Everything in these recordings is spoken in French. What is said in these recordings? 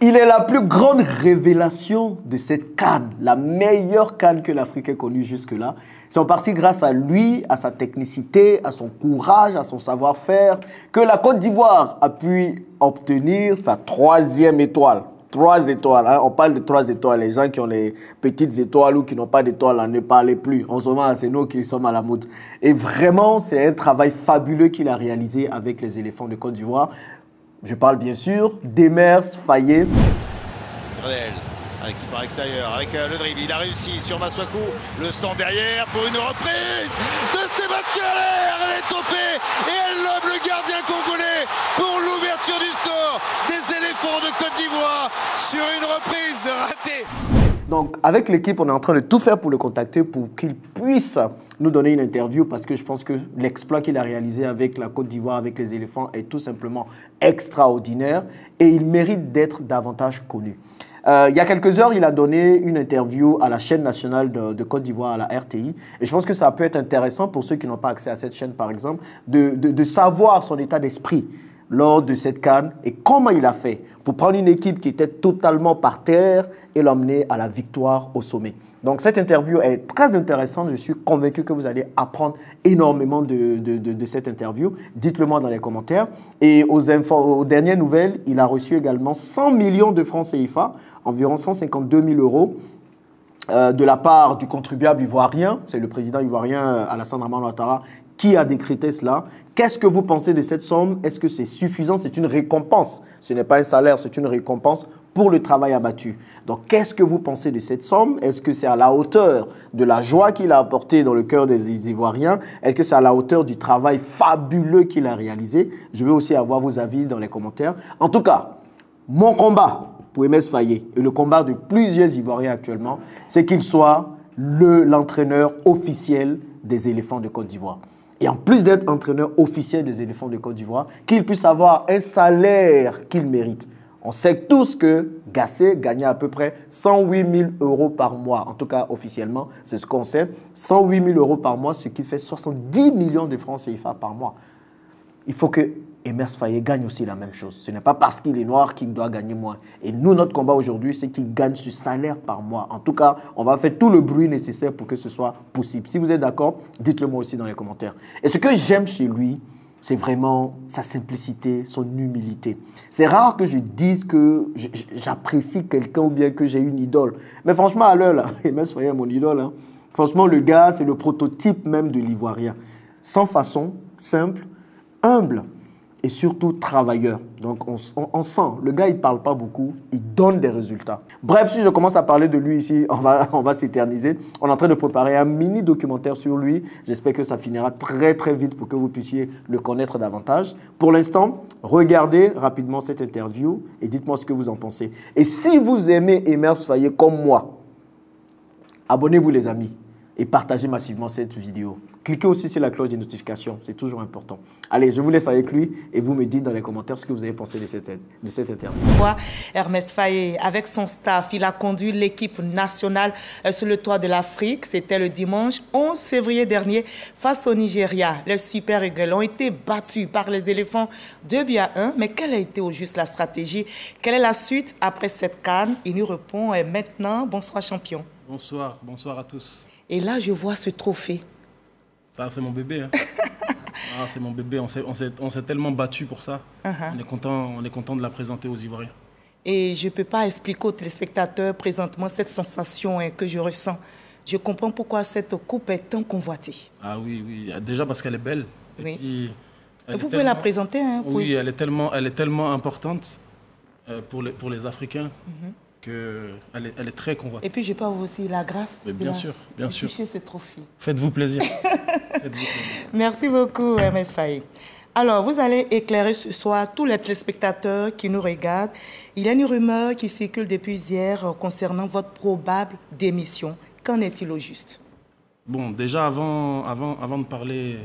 Il est la plus grande révélation de cette CAN, la meilleure CAN que l'Afrique ait connue jusque-là. C'est en partie grâce à lui, à sa technicité, à son courage, à son savoir-faire, que la Côte d'Ivoire a pu obtenir sa 3e étoile. 3 étoiles, hein? On parle de 3 étoiles. Les gens qui ont les petites étoiles ou qui n'ont pas d'étoiles, ne parlez plus. En ce moment, c'est nous qui sommes à la mode. Et vraiment, c'est un travail fabuleux qu'il a réalisé avec les éléphants de Côte d'Ivoire. Je parle bien sûr d'Emers Faye. Qui part à l'extérieur avec le dribble, il a réussi sur Massakou, le stand derrière pour une reprise de Sébastien Haller, elle est topée et elle lobe le gardien congolais pour l'ouverture du score des éléphants de Côte d'Ivoire sur une reprise ratée. Donc avec l'équipe, on est en train de tout faire pour le contacter pour qu'il puisse nous donner une interview parce que je pense que l'exploit qu'il a réalisé avec la Côte d'Ivoire, avec les éléphants est tout simplement extraordinaire et il mérite d'être davantage connu. Il y a quelques heures, il a donné une interview à la chaîne nationale de Côte d'Ivoire, à la RTI. Et je pense que ça peut être intéressant pour ceux qui n'ont pas accès à cette chaîne, par exemple, de savoir son état d'esprit lors de cette CAN et comment il a fait pour prendre une équipe qui était totalement par terre et l'emmener à la victoire au sommet. Donc cette interview est très intéressante. Je suis convaincu que vous allez apprendre énormément de cette interview. Dites-le moi dans les commentaires. Et aux dernières nouvelles, il a reçu également 100 millions de francs CFA, environ 152 000 euros, de la part du contribuable ivoirien. C'est le président ivoirien Alassane Dramane Ouattara qui a décrété cela. Qu'est-ce que vous pensez de cette somme? Est-ce que c'est suffisant? C'est une récompense. Ce n'est pas un salaire, c'est une récompense pour le travail abattu. Donc, qu'est-ce que vous pensez de cette somme? Est-ce que c'est à la hauteur de la joie qu'il a apportée dans le cœur des Ivoiriens? Est-ce que c'est à la hauteur du travail fabuleux qu'il a réalisé? Je veux aussi avoir vos avis dans les commentaires. En tout cas, mon combat pour Emers Faye et le combat de plusieurs Ivoiriens actuellement, c'est qu'il soit l'entraîneur officiel des éléphants de Côte d'Ivoire. Et en plus d'être entraîneur officiel des éléphants de Côte d'Ivoire, qu'il puisse avoir un salaire qu'il mérite. On sait tous que Gassé gagnait à peu près 108 000 euros par mois. En tout cas, officiellement, c'est ce qu'on sait. 108 000 euros par mois, ce qui fait 70 millions de francs CFA par mois. Il faut que Emers Faye gagne aussi la même chose. Ce n'est pas parce qu'il est noir qu'il doit gagner moins. Et nous, notre combat aujourd'hui, c'est qu'il gagne ce salaire par mois. En tout cas, on va faire tout le bruit nécessaire pour que ce soit possible. Si vous êtes d'accord, dites-le moi aussi dans les commentaires. Et ce que j'aime chez lui, c'est vraiment sa simplicité, son humilité. C'est rare que je dise que j'apprécie quelqu'un ou bien que j'ai une idole. Mais franchement, à l'heure, là, Emers Faye est mon idole. Hein. Franchement, le gars, c'est le prototype même de l'Ivoirien. Sans façon, simple, humble et surtout travailleur. Donc, on sent, le gars, il ne parle pas beaucoup, il donne des résultats. Bref, si je commence à parler de lui ici, on va s'éterniser. On est en train de préparer un mini documentaire sur lui. J'espère que ça finira très, très vite pour que vous puissiez le connaître davantage. Pour l'instant, regardez rapidement cette interview et dites-moi ce que vous en pensez. Et si vous aimez Emers Faye comme moi, abonnez-vous les amis et partagez massivement cette vidéo. Cliquez aussi sur la cloche de notification, c'est toujours important. Allez, je vous laisse avec lui et vous me dites dans les commentaires ce que vous avez pensé de cette interview. Emers Faye, avec son staff, il a conduit l'équipe nationale sur le toit de l'Afrique. C'était le dimanche 11 février dernier face au Nigeria. Les Super Eagles ont été battus par les éléphants 2-1. Mais quelle a été au juste la stratégie? Quelle est la suite après cette CAN? Il nous répond maintenant. Bonsoir champion. Bonsoir, bonsoir à tous. Et là, je vois ce trophée. Ça, c'est mon bébé. Hein. Ah, c'est mon bébé. On s'est tellement battu pour ça. On est content de la présenter aux Ivoiriens. Et je ne peux pas expliquer aux téléspectateurs présentement cette sensation que je ressens. Je comprends pourquoi cette coupe est tant convoitée. Ah oui, oui. Déjà parce qu'elle est belle. Oui. Et puis, vous pouvez la présenter. Hein, oui, elle est tellement importante pour les Africains. qu'elle est très convoitée. Et puis, je peux avoir aussi la grâce bien sûr, bien sûr. toucher ce trophée. Faites-vous plaisir. Faites-vous plaisir. Merci beaucoup, Emers Faye. Alors, vous allez éclairer ce soir tous les téléspectateurs qui nous regardent. Il y a une rumeur qui circule depuis hier concernant votre probable démission. Qu'en est-il au juste? Bon, déjà, avant de parler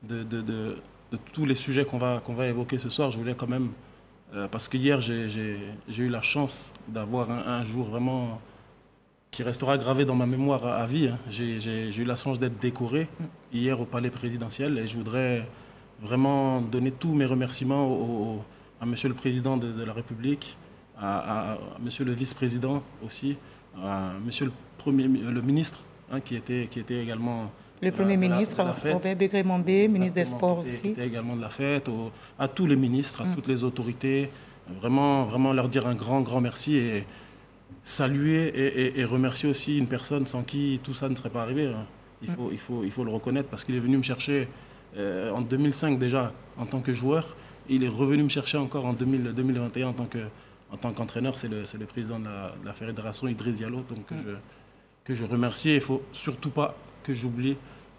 de tous les sujets qu'on va évoquer ce soir, je voulais quand même... parce que hier, j'ai eu la chance d'avoir un jour vraiment qui restera gravé dans ma mémoire à vie. Hein. J'ai eu la chance d'être décoré hier au palais présidentiel et je voudrais vraiment donner tous mes remerciements à Monsieur le Président de la République à monsieur le vice-président aussi, à monsieur le ministre, hein, qui était également... Le Premier ministre, Robert Begré-Mambé, ministre des Sports aussi. Qui était également de la fête, à tous les ministres, à toutes les autorités. Vraiment, vraiment leur dire un grand, grand merci et saluer et remercier aussi une personne sans qui tout ça ne serait pas arrivé. Hein. Il faut le reconnaître parce qu'il est venu me chercher en 2005 déjà en tant que joueur. Il est revenu me chercher encore en 2021 en tant qu'entraîneur. C'est le président de la fédération, Idriss Diallo, donc, que je remercie. Il ne faut surtout pas que j'oublie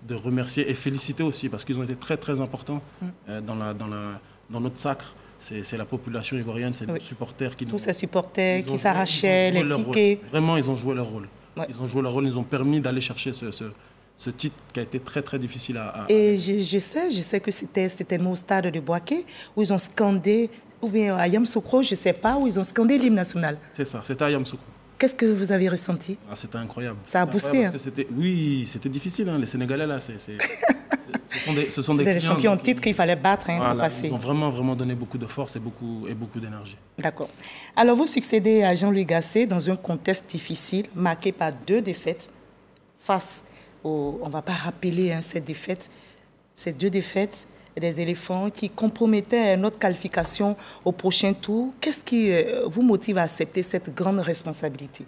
de remercier et féliciter aussi parce qu'ils ont été très, très importants dans notre sacre. C'est la population ivoirienne, c'est nos supporters qui nous... Tous ces supporters qui s'arrachaient les tickets. Vraiment, ils ont joué leur rôle. Ouais. Ils ont joué leur rôle, ils nous ont permis d'aller chercher ce titre qui a été très, très difficile à... Et je sais que c'était tellement au stade de Boaké où ils ont scandé, ou bien à Yamoussoukro, je ne sais pas, où ils ont scandé l'hymne national. C'est ça, c'était à Yamoussoukro. Qu'est-ce que vous avez ressenti? C'était incroyable. Ça a boosté. Oui, c'était difficile. Hein. Les Sénégalais, là, ce sont des champions en titre qu'il fallait battre pour passer. Ils ont vraiment, vraiment donné beaucoup de force et beaucoup d'énergie. D'accord. Alors, vous succédez à Jean-Louis Gasset dans un contexte difficile, marqué par 2 défaites face aux... On ne va pas rappeler ces défaites. Ces 2 défaites des éléphants qui compromettaient notre qualification au prochain tour. Qu'est-ce qui vous motive à accepter cette grande responsabilité?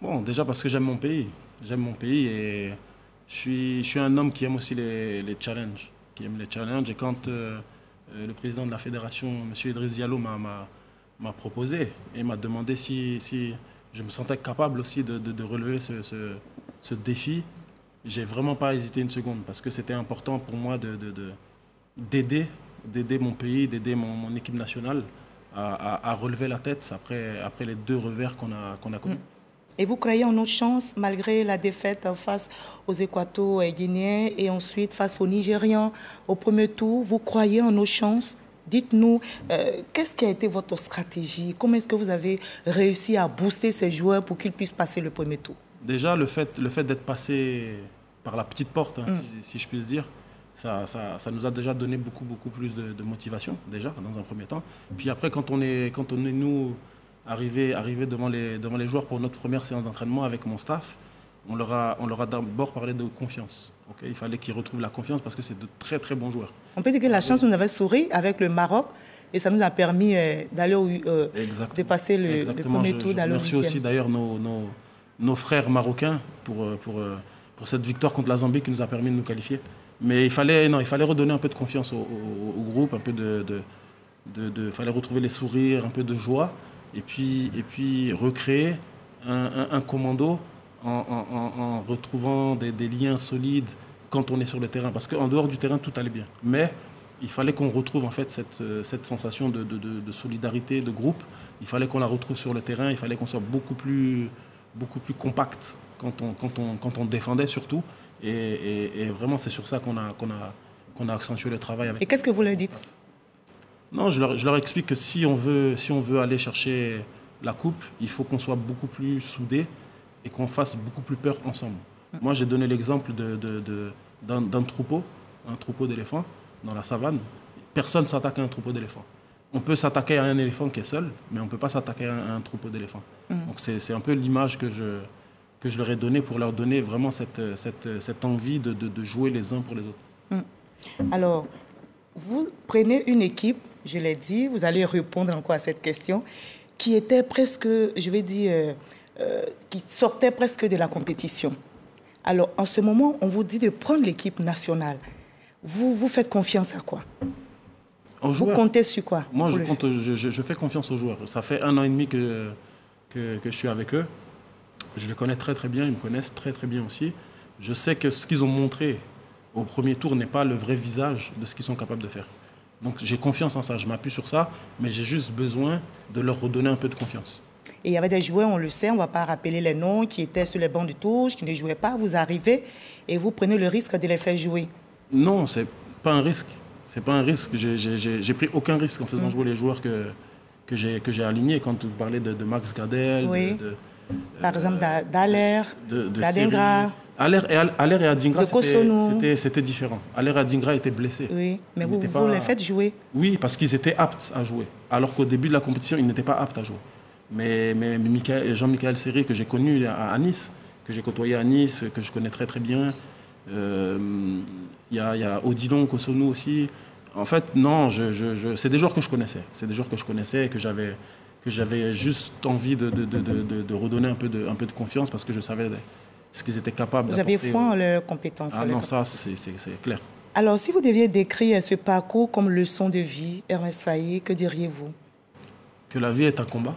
Bon, déjà parce que j'aime mon pays. J'aime mon pays et je suis un homme qui aime aussi les challenges. Qui aime les challenges. Et quand le président de la fédération, M. Idriss Diallo, m'a proposé et m'a demandé si je me sentais capable aussi de relever ce défi, j'ai vraiment pas hésité une seconde parce que c'était important pour moi d'aider mon pays, d'aider mon équipe nationale à relever la tête après les 2 revers qu'on a connus. Et vous croyez en nos chances malgré la défaite face aux Équato-Guinéens et ensuite face aux Nigérians au premier tour? Vous croyez en nos chances? Dites-nous, qu'est-ce qui a été votre stratégie? Comment est-ce que vous avez réussi à booster ces joueurs pour qu'ils puissent passer le premier tour? Déjà, le fait d'être passé par la petite porte, hein, si je puis dire, ça nous a déjà donné beaucoup plus de motivation, déjà, dans un premier temps. Puis après, quand on est nous, arrivés devant les joueurs pour notre première séance d'entraînement avec mon staff, on leur a d'abord parlé de confiance. Okay, il fallait qu'ils retrouvent la confiance parce que c'est de très, très bons joueurs. On peut dire que la chance nous avait souri avec le Maroc et ça nous a permis d'aller dépasser le premier tour. Je remercie aussi d'ailleurs nos frères marocains pour cette victoire contre la Zambie qui nous a permis de nous qualifier. Mais il fallait redonner un peu de confiance au groupe, un peu fallait retrouver les sourires, un peu de joie, et puis recréer un commando en retrouvant des liens solides quand on est sur le terrain. Parce qu'en dehors du terrain, tout allait bien. Mais il fallait qu'on retrouve en fait cette sensation de solidarité, de groupe. Il fallait qu'on la retrouve sur le terrain, il fallait qu'on soit beaucoup plus compact quand on défendait surtout. Et vraiment, c'est sur ça qu'on a accentué le travail. Et qu'est-ce que vous leur dites? Non, je leur explique que si on veut aller chercher la coupe, il faut qu'on soit beaucoup plus soudés et qu'on fasse beaucoup plus peur ensemble. Moi, j'ai donné l'exemple d'un troupeau d'éléphants dans la savane. Personne ne s'attaque à un troupeau d'éléphants. On peut s'attaquer à un éléphant qui est seul, mais on ne peut pas s'attaquer à un troupeau d'éléphants. Donc c'est un peu l'image que je leur ai donnée pour leur donner vraiment cette envie de jouer les uns pour les autres. Alors, vous prenez une équipe, je l'ai dit, vous allez répondre encore à cette question, qui était presque, je vais dire, qui sortait presque de la compétition. Alors, en ce moment, on vous dit de prendre l'équipe nationale. Vous faites confiance à quoi? Vous comptez sur quoi? Moi, je fais confiance aux joueurs. Ça fait 1 an et demi que je suis avec eux. Je les connais très très bien, ils me connaissent très très bien aussi. Je sais que ce qu'ils ont montré au premier tour n'est pas le vrai visage de ce qu'ils sont capables de faire. Donc j'ai confiance en ça, je m'appuie sur ça, mais j'ai juste besoin de leur redonner un peu de confiance. Et il y avait des joueurs, on le sait, on ne va pas rappeler les noms, qui étaient sur les bancs de touche, qui ne jouaient pas. Vous arrivez et vous prenez le risque de les faire jouer. Non, c'est pas un risque. C'est pas un risque. J'ai pris aucun risque en faisant jouer les joueurs que j'ai alignés. Quand vous parlez de Max Gradel, oui. Par exemple d'Aler, d'Adingra. Aller et Adingra, c'était différent. Aller et Adingra étaient blessés. Oui, mais vous les faites jouer. Oui, parce qu'ils étaient aptes à jouer. Alors qu'au début de la compétition, ils n'étaient pas aptes à jouer. Mais Jean-Michel Seri, que j'ai connu à Nice, que j'ai côtoyé à Nice, que je connais très très bien. Il y a Odilon Kosonou aussi. En fait, non, c'est des joueurs que je connaissais. C'est des joueurs que je connaissais et que j'avais juste envie de redonner un peu de confiance parce que je savais ce qu'ils étaient capables d'apporter. Vous avez foi en leurs compétences. Ah non, ça, c'est clair. Alors, si vous deviez décrire ce parcours comme leçon de vie, Ernest Faye, que diriez-vous? Que la vie est un combat.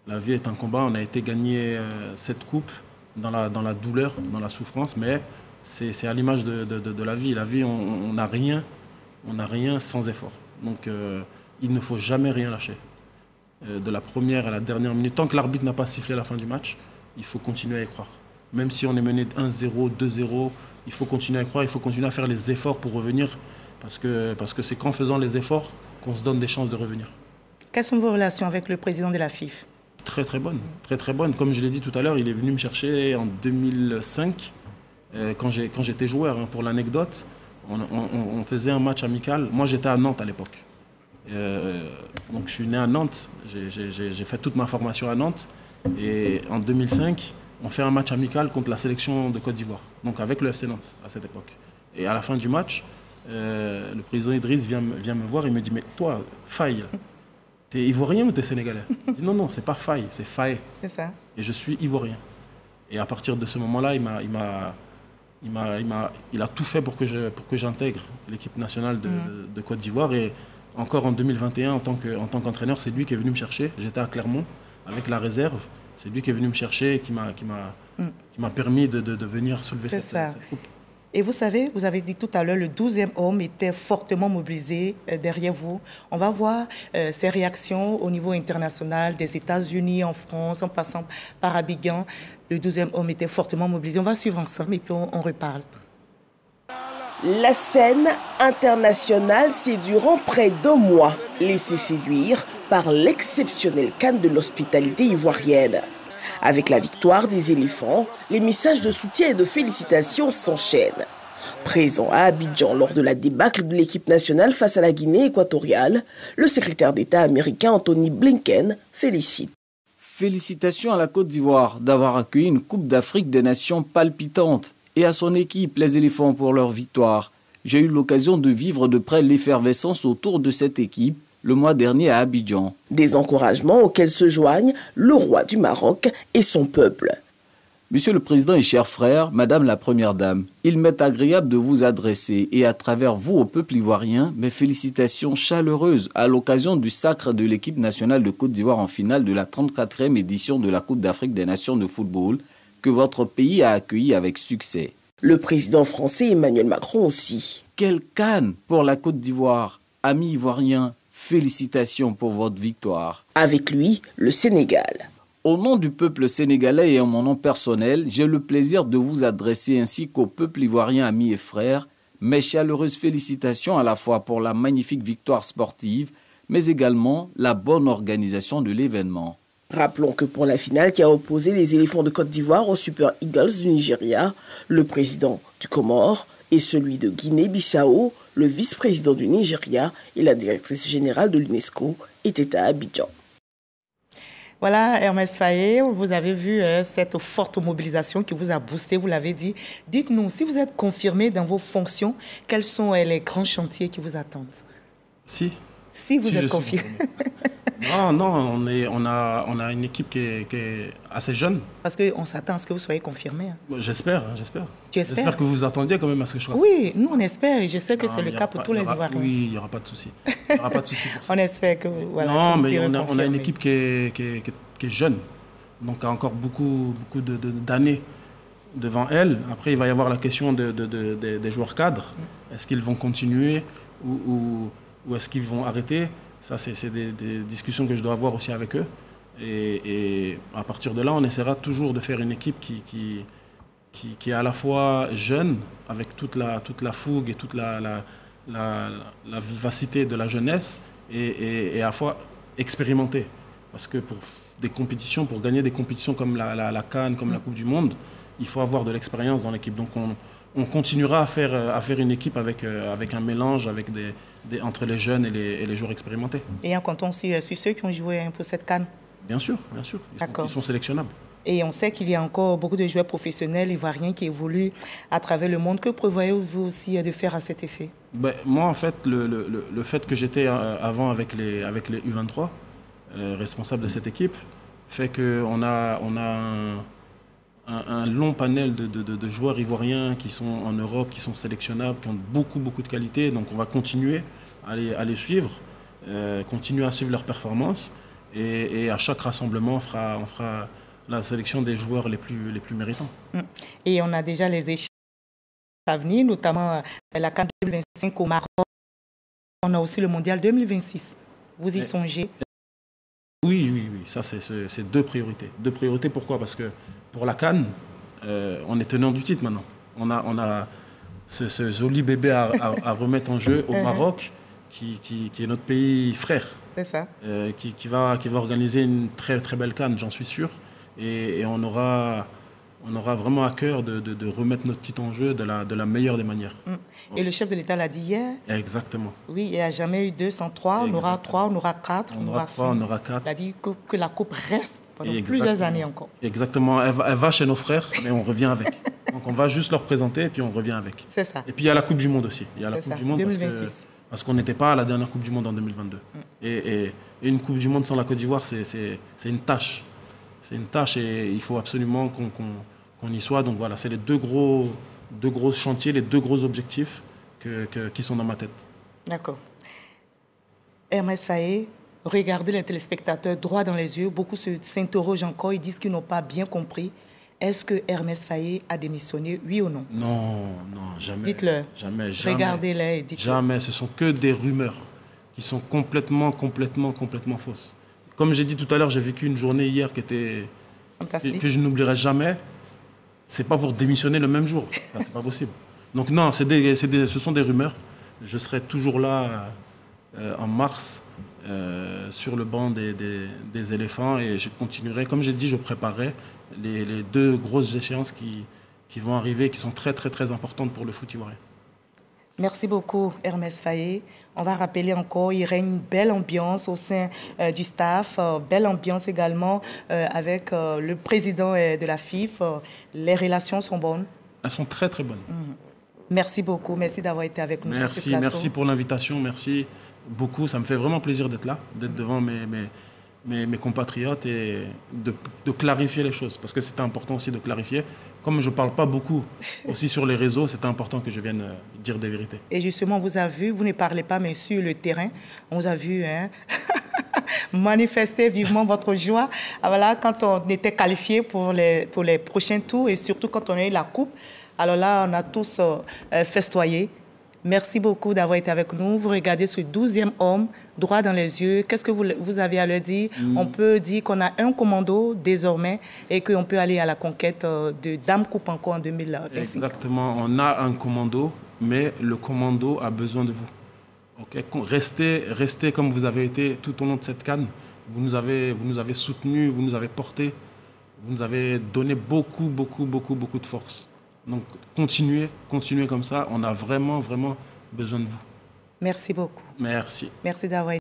La vie est un combat. On a été gagner cette coupe dans la douleur, dans la souffrance, mais c'est à l'image de la vie. La vie, on n'a rien sans effort. Donc, il ne faut jamais rien lâcher. De la première à la dernière minute, tant que l'arbitre n'a pas sifflé la fin du match, il faut continuer à y croire. Même si on est mené 1-0, 2-0, il faut continuer à y croire, il faut continuer à faire les efforts pour revenir, parce que c'est qu'en faisant les efforts qu'on se donne des chances de revenir. Quelles sont vos relations avec le président de la FIF? Très très bonne, très très bonne. Comme je l'ai dit tout à l'heure, il est venu me chercher en 2005, quand j'étais joueur. Hein. Pour l'anecdote, on faisait un match amical. Moi, j'étais à Nantes à l'époque. Donc, je suis né à Nantes. J'ai fait toute ma formation à Nantes. Et en 2005, on fait un match amical contre la sélection de Côte d'Ivoire. Donc, avec le FC Nantes à cette époque. Et à la fin du match, le président Idriss vient me voir et me dit « Mais toi, Faye, t'es ivoirien ou t'es sénégalais ?» Je dis « Non, non, c'est pas Faye, c'est Faye. » C'est ça. Et je suis ivoirien. Et à partir de ce moment-là, il a tout fait pour que j'intègre l'équipe nationale de Côte d'Ivoire. Et encore en 2021, en tant qu'entraîneur, c'est lui qui est venu me chercher. J'étais à Clermont avec la réserve. C'est lui qui est venu me chercher et qui m'a permis de venir soulever cette coupe. Et vous savez, vous avez dit tout à l'heure, le 12e homme était fortement mobilisé derrière vous. On va voir ses réactions au niveau international, des États-Unis, en France, en passant par Abidjan. Le 12e homme était fortement mobilisé. On va suivre ensemble et puis on reparle. La scène internationale s'est durant près d'1 mois laissée séduire par l'exceptionnel CAN de l'hospitalité ivoirienne. Avec la victoire des éléphants, les messages de soutien et de félicitations s'enchaînent. Présent à Abidjan lors de la débâcle de l'équipe nationale face à la Guinée équatoriale, le secrétaire d'État américain Anthony Blinken félicite. Félicitations à la Côte d'Ivoire d'avoir accueilli une Coupe d'Afrique des Nations palpitante et à son équipe, les éléphants, pour leur victoire. J'ai eu l'occasion de vivre de près l'effervescence autour de cette équipe le mois dernier à Abidjan. Des encouragements auxquels se joignent le roi du Maroc et son peuple. Monsieur le Président et chers frères, Madame la Première Dame, il m'est agréable de vous adresser et à travers vous au peuple ivoirien mes félicitations chaleureuses à l'occasion du sacre de l'équipe nationale de Côte d'Ivoire en finale de la 34e édition de la Coupe d'Afrique des Nations de football que votre pays a accueilli avec succès. Le président français Emmanuel Macron aussi. Quel CAN pour la Côte d'Ivoire, amis ivoiriens. Félicitations pour votre victoire. Avec lui, le Sénégal. Au nom du peuple sénégalais et en mon nom personnel, j'ai le plaisir de vous adresser ainsi qu'au peuple ivoirien, amis et frères, mes chaleureuses félicitations à la fois pour la magnifique victoire sportive, mais également la bonne organisation de l'événement. Rappelons que pour la finale qui a opposé les éléphants de Côte d'Ivoire aux Super Eagles du Nigeria, le président du Comore et celui de Guinée-Bissau, le vice-président du Nigeria et la directrice générale de l'UNESCO étaient à Abidjan. Voilà, Ernest Faye, vous avez vu cette forte mobilisation qui vous a boosté, vous l'avez dit. Dites-nous, si vous êtes confirmé dans vos fonctions, quels sont les grands chantiers qui vous attendent? Si vous êtes confirmé. Non, on a une équipe qui est assez jeune. Parce qu'on s'attend à ce que vous soyez confirmé. Hein. J'espère. Tu espères? J'espère que vous vous attendiez quand même à ce que je sois. Oui, nous on espère et je sais que c'est le cas pour tous les Ivoiriens. Oui, il n'y aura pas de souci. Il n'y aura pas de souci pour ça. On espère que voilà. Non, mais on a une équipe qui est jeune. Donc qui a encore beaucoup d'années devant elle. Après, il va y avoir la question des joueurs cadres. Est-ce qu'ils vont continuer ou est-ce qu'ils vont arrêter? Ça, c'est des discussions que je dois avoir aussi avec eux. Et à partir de là, on essaiera toujours de faire une équipe qui est à la fois jeune, avec toute la fougue et toute la vivacité de la jeunesse, et à la fois expérimentée. Parce que pour gagner des compétitions comme la CAN, comme la Coupe du Monde, il faut avoir de l'expérience dans l'équipe. Donc on continuera à faire une équipe avec un mélange entre les jeunes et les joueurs expérimentés. Et en comptant aussi sur ceux qui ont joué pour cette CAN? Bien sûr. Ils sont sélectionnables. Et on sait qu'il y a encore beaucoup de joueurs professionnels ivoiriens qui évoluent à travers le monde. Que prévoyez-vous aussi de faire à cet effet? Moi, en fait, le fait que j'étais avant avec les U23, responsable de cette équipe, fait qu'on a un long panel de joueurs ivoiriens qui sont en Europe, qui sont sélectionnables, qui ont beaucoup de qualité. Donc on va continuer à les suivre, continuer à suivre leurs performances. Et à chaque rassemblement, on fera la sélection des joueurs les plus méritants. Et on a déjà les échéances à venir, notamment la CAN 2025 au Maroc. On a aussi le Mondial 2026. Vous y songez? Oui. Ça, c'est deux priorités. Deux priorités, pourquoi? Parce que pour la CAN, on est tenant du titre maintenant. On a ce joli bébé à remettre en jeu au Maroc, qui est notre pays frère. C'est ça. Qui va organiser une très belle CAN, j'en suis sûr. Et on aura vraiment à cœur de remettre notre titre en jeu de la meilleure des manières. Et le chef de l'État l'a dit hier. Exactement. Oui, il n'y a jamais eu 2 sans 3. On aura 3, on aura 4, on aura 5. On aura 4. Il a dit que la coupe reste pendant plusieurs années encore. Exactement. Elle va chez nos frères, mais on revient avec. Donc on va juste leur présenter et puis on revient avec. C'est ça. Et puis il y a la Coupe du Monde aussi. Il y a la Coupe du Monde 2026. Parce qu'on n'était pas à la dernière Coupe du Monde en 2022. Et une Coupe du Monde sans la Côte d'Ivoire, c'est une tâche. C'est une tâche et il faut absolument qu'on y soit. Donc voilà, c'est les deux gros chantiers, les deux gros objectifs qui sont dans ma tête. D'accord. Hermès Faé, regardez les téléspectateurs droit dans les yeux. Beaucoup s'interrogent encore, ils disent qu'ils n'ont pas bien compris. Est-ce que Hermès Faé a démissionné, oui ou non? Non, jamais. Dites-le. Jamais. Regardez-les et dites-le. Jamais. Ce sont que des rumeurs qui sont complètement fausses. Comme j'ai dit tout à l'heure, j'ai vécu une journée hier que je n'oublierai jamais. C'est pas pour démissionner le même jour. Ça, c'est pas possible. Donc non, ce sont des rumeurs. Je serai toujours là en mars sur le banc des éléphants et je continuerai. Comme j'ai dit, je préparerai les deux grosses échéances qui vont arriver, qui sont très importantes pour le foot ivoirien. Merci beaucoup, Hermès Faé. On va rappeler encore, il règne une belle ambiance au sein du staff, belle ambiance également avec le président de la FIF. Les relations sont bonnes? Elles sont très bonnes. Merci beaucoup, merci d'avoir été avec nous sur ce plateau. Merci pour l'invitation, merci beaucoup. Ça me fait vraiment plaisir d'être là, d'être devant mes compatriotes et de clarifier les choses, parce que c'est important aussi de clarifier. Comme je ne parle pas beaucoup aussi sur les réseaux, c'est important que je vienne dire des vérités. Et justement, on vous a vu, vous ne parlez pas, mais sur le terrain, on vous a vu manifester vivement votre joie. Voilà, quand on était qualifié pour les prochains tours et surtout quand on a eu la coupe, alors là, on a tous festoyé. Merci beaucoup d'avoir été avec nous. Vous regardez ce 12e homme droit dans les yeux. Qu'est-ce que vous avez à leur dire? On peut dire qu'on a un commando désormais et qu'on peut aller à la conquête de Dame Coupe encore en 2025. Exactement. On a un commando, mais le commando a besoin de vous. Okay? Restez comme vous avez été tout au long de cette CAN. Vous nous avez soutenus, vous nous avez portés, vous nous avez donné beaucoup de force. Donc, continuez comme ça. On a vraiment besoin de vous. Merci beaucoup. Merci. Merci d'avoir été